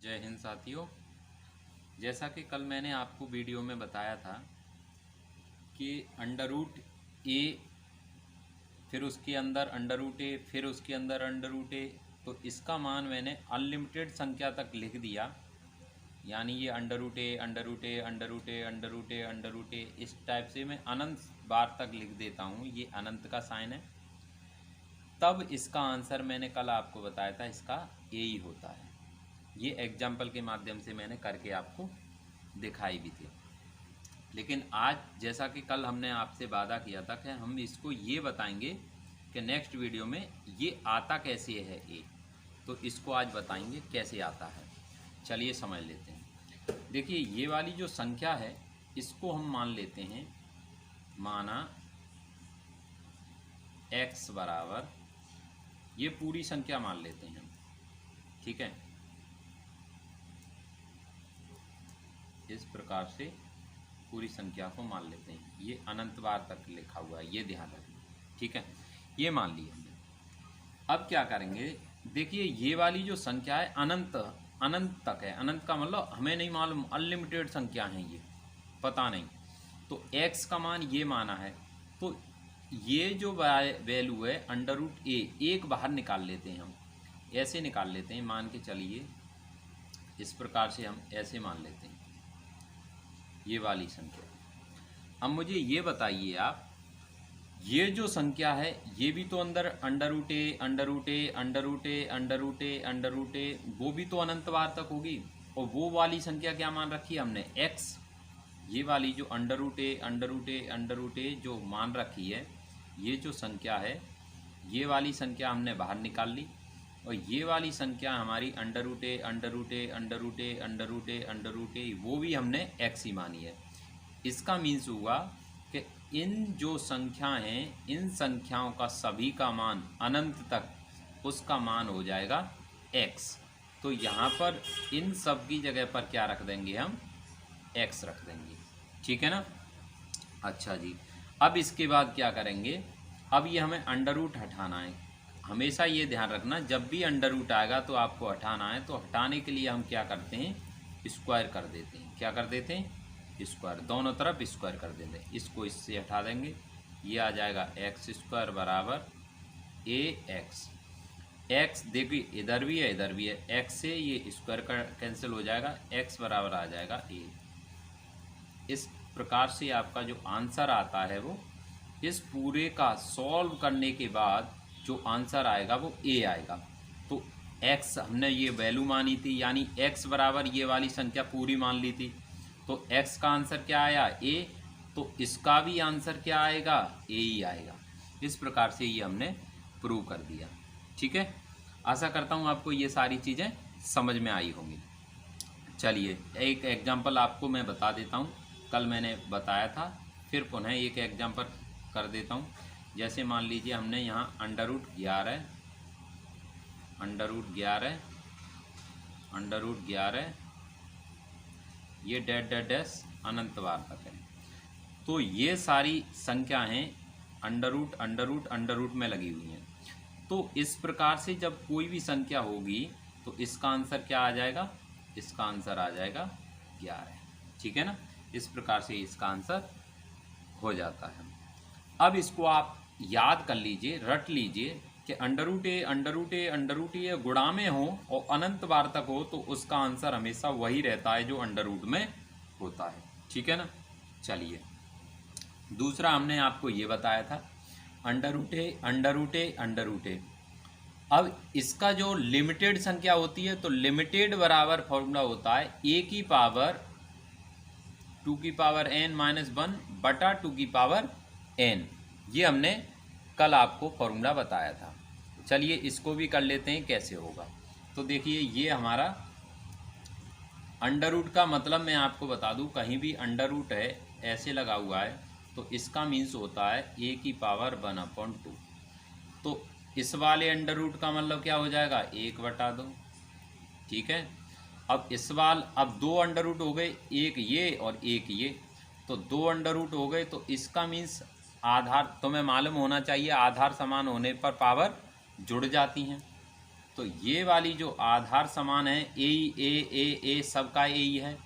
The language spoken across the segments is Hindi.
जय हिंद साथियों। जैसा कि कल मैंने आपको वीडियो में बताया था कि अंडर रूट ए, फिर उसके अंदर अंडर रूट ए, फिर उसके अंदर अंडर रूट ए, तो इसका मान मैंने अनलिमिटेड संख्या तक लिख दिया। यानी ये अंडर रूट ए, अंडर रूट ए, अंडर रूट ए, अंडर रूट ए, अंडर रूट ए, इस टाइप से मैं अनंत बार तक लिख देता हूँ। ये अनंत का साइन है। तब इसका आंसर मैंने कल आपको बताया था, इसका ए ही होता है। ये एग्जाम्पल के माध्यम से मैंने करके आपको दिखाई भी थी। लेकिन आज जैसा कि कल हमने आपसे वादा किया था कि हम इसको ये बताएंगे कि नेक्स्ट वीडियो में ये आता कैसे है ए, तो इसको आज बताएंगे कैसे आता है। चलिए समझ लेते हैं। देखिए, ये वाली जो संख्या है इसको हम मान लेते हैं, माना x बराबर, ये पूरी संख्या मान लेते हैं, ठीक है। इस प्रकार से पूरी संख्या को मान लेते हैं। ये अनंत बार तक लिखा हुआ है, ये ध्यान रखना, ठीक है। ये मान लिया हमने। अब क्या करेंगे, देखिए ये वाली जो संख्या है अनंत तक है। अनंत का मतलब हमें नहीं मालूम, अनलिमिटेड संख्या है ये, पता नहीं। तो x का मान ये माना है, तो ये जो वैल्यू है अंडर रूट ए, एक बाहर निकाल लेते हैं हम, ऐसे निकाल लेते हैं। मान के चलिए इस प्रकार से हम ऐसे मान लेते हैं ये वाली संख्या। अब मुझे ये बताइए आप, ये जो संख्या है ये भी तो अंदर अंडर रूट ए, अंडर रूट ए, अंडर रूट ए, अंडर रूट ए, अंडर रूट ए, वो भी तो अनंत बार तक होगी। और वो वाली संख्या क्या मान रखी है हमने, x। ये वाली जो अंडर रूट ए, अंडर रूट ए, अंडर रूट ए जो मान रखी है, ये जो संख्या है, ये वाली संख्या हमने बाहर निकाल ली। और ये वाली संख्या हमारी अंडर रूट ए, अंडर रूट ए, अंडर रूट ए, अंडर रूट ए, अंडर रूट ए, वो भी हमने x ही मानी है। इसका मीन्स हुआ कि इन जो संख्या हैं, इन संख्याओं का सभी का मान अनंत तक, उसका मान हो जाएगा x। तो यहाँ पर इन सब की जगह पर क्या रख देंगे हम, x रख देंगे, ठीक है ना। अच्छा जी, अब इसके बाद क्या करेंगे, अब ये हमें अंडर रूट हटाना है। हमेशा ये ध्यान रखना, जब भी अंडर रूट आएगा तो आपको हटाना है। तो हटाने के लिए हम क्या करते हैं, स्क्वायर कर देते हैं। क्या कर देते हैं, स्क्वायर, दोनों तरफ स्क्वायर कर देते हैं। इसको इससे हटा देंगे, ये आ जाएगा एक्स स्क्वायर बराबर ए एक्स। एक्स देखिए इधर भी है इधर भी है, एक्स से ये स्क्वायर का कैंसिल हो जाएगा, एक्स बराबर आ जाएगा ए। इस प्रकार से आपका जो आंसर आता है वो, इस पूरे का सॉल्व करने के बाद जो आंसर आएगा वो ए आएगा। तो x हमने ये वैल्यू मानी थी, यानी x बराबर ये वाली संख्या पूरी मान ली थी। तो x का आंसर क्या आया, a। तो इसका भी आंसर क्या आएगा, a ही आएगा। इस प्रकार से ये हमने प्रूव कर दिया, ठीक है। आशा करता हूँ आपको ये सारी चीज़ें समझ में आई होंगी। चलिए एक एग्जाम्पल आपको मैं बता देता हूँ, कल मैंने बताया था, फिर पुनः एक एग्जाम्पल कर देता हूँ। जैसे मान लीजिए हमने यहाँ under root 11, under root 11, under root 11, ये डैश डैश डैश अनंत बार तक है। तो ये सारी संख्या हैं under root under root under root में लगी हुई हैं। तो इस प्रकार से जब कोई भी संख्या होगी तो इसका आंसर क्या आ जाएगा, इसका आंसर आ जाएगा 11, ठीक है ना। इस प्रकार से इसका आंसर हो जाता है। अब इसको आप याद कर लीजिए, रट लीजिए कि अंडर रूट ए, अंडर रूट ए, अंडर रूट ए गुणा में हो और अनंत बार तक हो तो उसका आंसर हमेशा वही रहता है जो अंडर रूट में होता है, ठीक है ना। चलिए दूसरा हमने आपको ये बताया था अंडर रूट ए, अंडर रूट ए, अंडर रूट ए। अब इसका जो लिमिटेड संख्या होती है तो लिमिटेड बराबर फॉर्मूला होता है ए की पावर 2 की पावर n माइनस 1 बटा 2 की पावर n। ये हमने कल आपको फॉर्मूला बताया था। चलिए इसको भी कर लेते हैं कैसे होगा। तो देखिए ये हमारा अंडर रूट का मतलब मैं आपको बता दूं, कहीं भी अंडर रूट है ऐसे लगा हुआ है तो इसका मीन्स होता है a की पावर 1/2। तो इस वाले अंडर रूट का मतलब क्या हो जाएगा, 1/2, ठीक है। अब इस वाल, अब 2 अंडर रूट हो गए, एक ये और एक ये, तो 2 अंडर रूट हो गए। तो इसका मीन्स आधार तुम्हें मालूम होना चाहिए, आधार समान होने पर पावर जुड़ जाती हैं, तो ये वाली जो आधार समान है ए सबका ए ही है,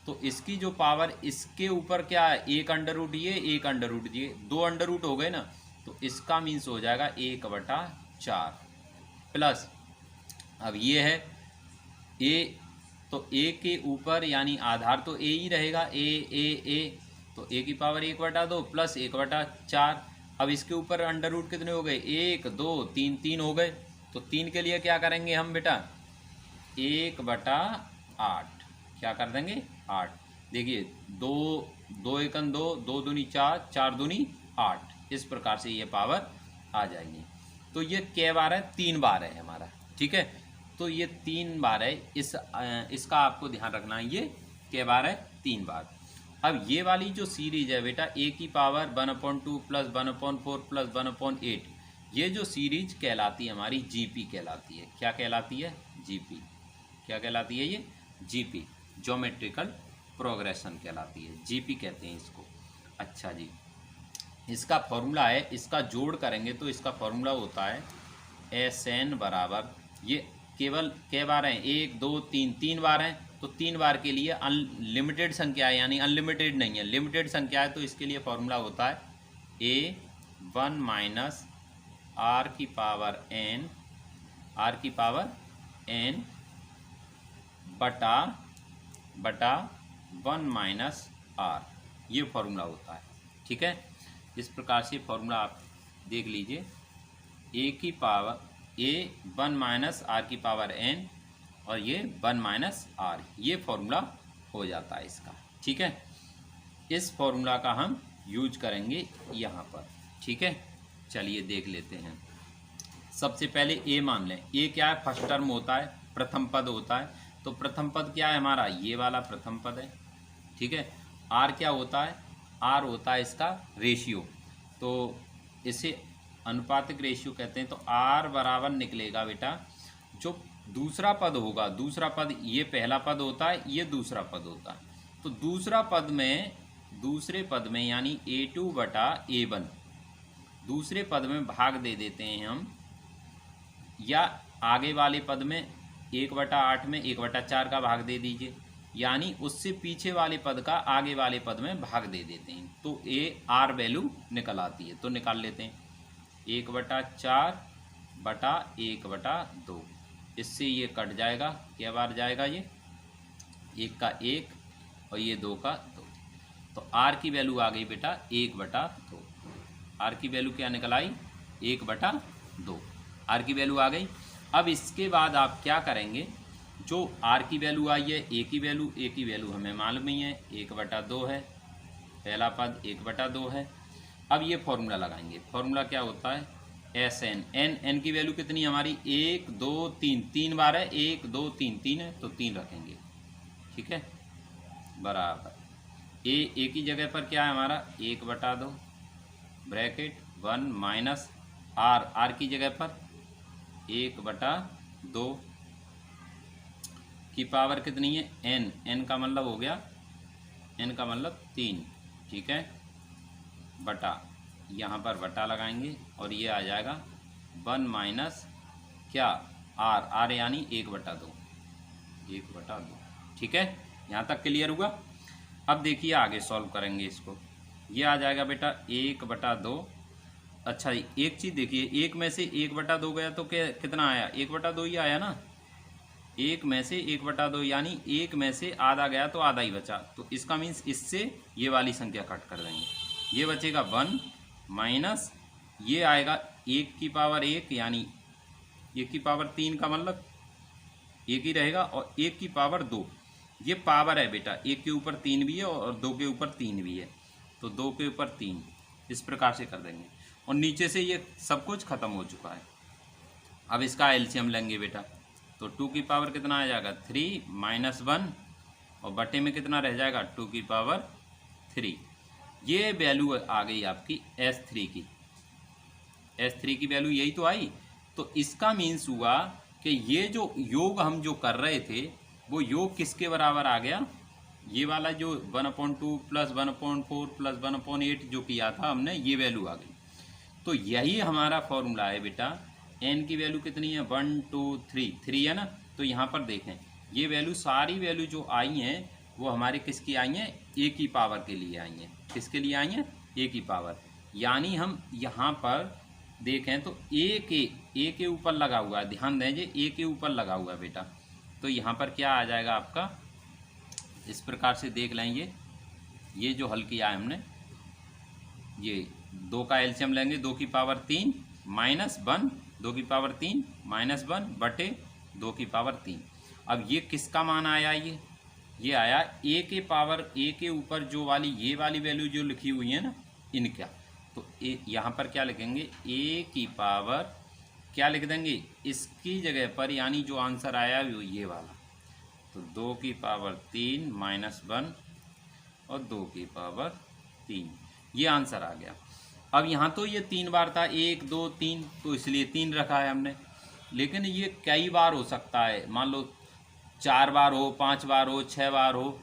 तो इसकी जो पावर इसके ऊपर क्या है, एक अंडर रूट ये, एक अंडर रूट ये, दो अंडर रूट हो गए ना, तो इसका मीन्स हो जाएगा 1/4 प्लस, अब ये है ए, तो ए के ऊपर यानी आधार तो ए ही रहेगा, ए तो ए की पावर 1/2 प्लस 1/4। अब इसके ऊपर अंडर रूट कितने हो गए, 1 2 3 3 हो गए, तो 3 के लिए क्या करेंगे हम बेटा, 1/8 क्या कर देंगे 8। देखिए 2 2 एकन 2, 2 दूनी 4, 4 दूनी 8, इस प्रकार से ये पावर आ जाएगी। तो ये कै बार है, 3 बार है हमारा, ठीक है। तो ये 3 बार है, इसका आपको ध्यान रखना है, ये कै बार है, 3 बार। अब ये वाली जो सीरीज है बेटा, ए की पावर 1/2 प्लस 1/4 प्लस 1/8, ये जो सीरीज कहलाती है हमारी जीपी कहलाती है। क्या कहलाती है, जीपी। क्या कहलाती है ये, जीपी, ज्योमेट्रिकल प्रोग्रेशन कहलाती है, जीपी कहते हैं इसको। अच्छा जी, इसका फॉर्मूला है, इसका जोड़ करेंगे तो इसका फॉर्मूला होता है SN बराबर, ये केवल कै बार हैं, 1 2 3, 3 बार हैं, तो 3 बार के लिए अनलिमिटेड संख्या है, यानी अनलिमिटेड नहीं है, लिमिटेड संख्या है, तो इसके लिए फॉर्मूला होता है A1 माइनस R की पावर n बटा 1 माइनस R, ये फॉर्मूला होता है, ठीक है। इस प्रकार से फॉर्मूला आप देख लीजिए, A1 माइनस R की पावर n और ये 1 माइनस R, ये फॉर्मूला हो जाता है इसका, ठीक है। इस फॉर्मूला का हम यूज करेंगे यहाँ पर, ठीक है। चलिए देख लेते हैं। सबसे पहले A मान लें, A क्या है, फर्स्ट टर्म होता है, प्रथम पद होता है, तो प्रथम पद क्या है हमारा, ये वाला प्रथम पद है, ठीक है। R क्या होता है, R होता है इसका रेशियो, तो इसे अनुपातिक रेशियो कहते हैं। तो R बराबर निकलेगा बेटा, जो दूसरा पद होगा, दूसरा पद ये पहला पद होता है, ये दूसरा पद होता है, तो दूसरे पद में यानी A2 बटा A1, दूसरे पद में भाग दे देते हैं हम, या आगे वाले पद में 1/8 में 1/4 का भाग दे दीजिए, यानी उससे पीछे वाले पद का आगे वाले पद में भाग दे देते हैं, तो R वैल्यू निकल आती है। तो निकाल लेते हैं 1/4 बटा 1/2, इससे ये कट जाएगा, क्या बार जाएगा ये, 1 का 1 और ये 2 का 2, तो R की वैल्यू आ गई बेटा 1/2। R की वैल्यू क्या निकल आई, 1/2, R की वैल्यू आ गई। अब इसके बाद आप क्या करेंगे, जो R की वैल्यू आई है, A की वैल्यू हमें मालूम ही है, 1/2 है, पहला पद 1/2 है। अब ये फॉर्मूला लगाएंगे, फॉर्मूला क्या होता है, SN, n की वैल्यू कितनी हमारी, 1 2 3, 3 बार है, 1 2 3, 3 है, तो 3 रखेंगे, ठीक है, बराबर A की जगह पर क्या है हमारा 1/2 ब्रैकेट 1 माइनस R की जगह पर 1/2 की पावर कितनी है, n का मतलब हो गया, n का मतलब 3, ठीक है, बटा, यहाँ पर बटा लगाएंगे और ये आ जाएगा 1 माइनस क्या R यानी 1/2, ठीक है। यहाँ तक क्लियर हुआ। अब देखिए आगे सॉल्व करेंगे इसको, ये आ जाएगा बेटा 1/2। अच्छा एक चीज़ देखिए, 1 में से 1/2 गया तो क्या कितना आया, 1/2 ही आया ना, 1 में से 1/2 यानी 1 में से आधा गया तो आधा ही बचा, तो इसका मीन्स इससे ये वाली संख्या कट कर देंगे, ये बचेगा 1 माइनस ये आएगा 1 की पावर 1 यानी 1 की पावर 3 का मतलब 1 ही रहेगा, और 1 की पावर 2, ये पावर है बेटा, 1 के ऊपर 3 भी है और 2 के ऊपर 3 भी है, तो 2 के ऊपर 3, इस प्रकार से कर देंगे, और नीचे से ये सब कुछ खत्म हो चुका है। अब इसका एलसीएम लेंगे बेटा, तो 2 की पावर कितना आ जाएगा 3 माइनस 1, और बटे में कितना रह जाएगा 2 की पावर 3, ये वैल्यू आ गई आपकी S3 की वैल्यू यही तो आई। तो इसका मीन्स हुआ कि ये जो योग हम जो कर रहे थे वो योग किसके बराबर आ गया, ये वाला जो 1/2 प्लस 1/4 प्लस 1/8 जो किया था हमने, ये वैल्यू आ गई। तो यही हमारा फॉर्मूला है बेटा एन की वैल्यू कितनी है 1 2 3 3 है ना। तो यहाँ पर देखें ये वैल्यू सारी वैल्यू जो आई हैं वो हमारे किसकी आई हैं, ए की पावर के लिए आई हैं। किसके लिए आई हैं, ए की पावर। यानी हम यहाँ पर देखें तो ए के ऊपर लगा हुआ है, ध्यान दीजिए ए के ऊपर लगा हुआ है बेटा। तो यहाँ पर क्या आ जाएगा आपका, इस प्रकार से देख लें ये जो हल किया है हमने, ये 2 का एलसीएम लेंगे 2 की पावर 3 माइनस 1 2 की पावर 3 माइनस 1 बटे 2 की पावर 3। अब ये किसका मान आया, ये आया ए के पावर, ए के ऊपर जो वाली ये वाली वैल्यू जो लिखी हुई है ना इनका। तो यहाँ पर क्या लिखेंगे, ए की पावर क्या लिख देंगे इसकी जगह पर, यानी जो आंसर आया वो ये वाला। तो 2 की पावर 3 माइनस 1 और 2 की पावर 3, ये आंसर आ गया। अब यहाँ तो ये 3 बार था 1 2 3, तो इसलिए 3 रखा है हमने। लेकिन ये कई बार हो सकता है, मान लो 4 बार हो, 5 बार हो, 6 बार हो,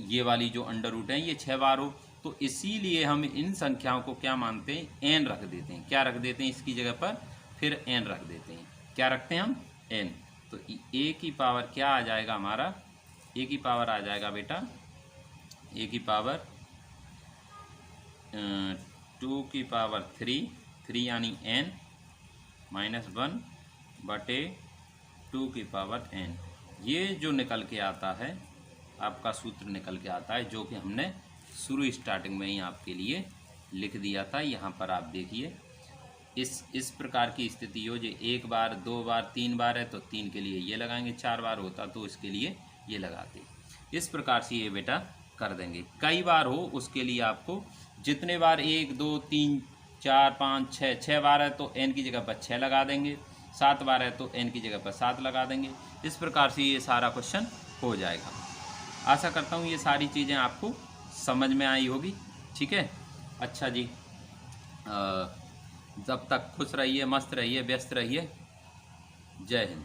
ये वाली जो अंडर रूट है ये 6 बार हो। तो इसीलिए हम इन संख्याओं को क्या मानते हैं, एन रख देते हैं। क्या रख देते हैं इसकी जगह पर, फिर एन रख देते हैं। क्या रखते हैं हम, एन। तो ए की पावर क्या आ जाएगा हमारा, ए की पावर आ जाएगा बेटा, ए की पावर 2 की पावर 3 यानी एन माइनस 1 बटे 2 की पावर एन। ये जो निकल के आता है आपका सूत्र निकल के आता है, जो कि हमने शुरू स्टार्टिंग में ही आपके लिए लिख दिया था। यहाँ पर आप देखिए इस प्रकार की स्थिति हो, जो 1 बार 2 बार 3 बार है तो 3 के लिए ये लगाएंगे, 4 बार होता तो इसके लिए ये लगाते। इस प्रकार से ये बेटा कर देंगे। कई बार हो उसके लिए आपको जितने बार 1 2 3 4 5 6 बार है तो एन की जगह पर 6 लगा देंगे, 7 बार है तो एन की जगह पर 7 लगा देंगे। इस प्रकार से ये सारा क्वेश्चन हो जाएगा। आशा करता हूँ ये सारी चीज़ें आपको समझ में आई होगी। ठीक है, अच्छा जी, जब तक खुश रहिए, मस्त रहिए, व्यस्त रहिए। जय हिंद।